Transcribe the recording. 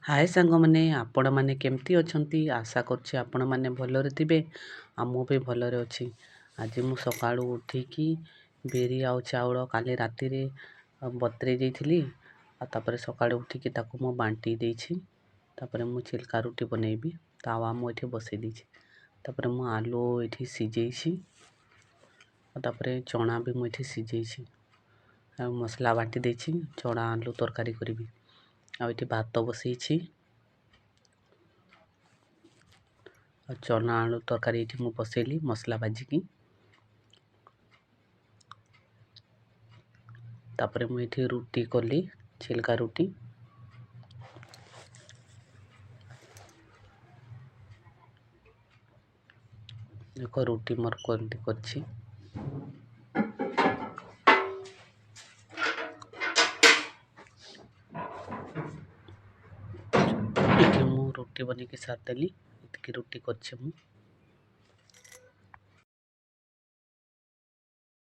हाय सांगमाने आपण माने केमती अछंती आशा करछि आपण माने भलरे थिबे आ मु भी भलरे अछि। आज मु सकाळू उठिकी बेरी आउ चाउଳ काले राती रे बतरे देइथिली आ तापर सकाळू उठिकी ताकू मु बांटी देइछि। तापर मु चिल्का रोटी बनेबी तावा मु एठी बसै देइछि। तापर मु आलू एठी सिजेइछि आ तापर चना भी मु एठी सिजेइछि आ मसला बाटी देइछि चना आलू तरकारी करबी। आ एठी भात बसैछि आ चना आलू तरकारी एठी मु बसैली मसला भाजिकी। तापर मु एठी रोटी कली छिलका रोटी देखो रोटी मोर करछि। एठी मु रोटी बनेकी सारदेली एतकी रोटी करछि मु।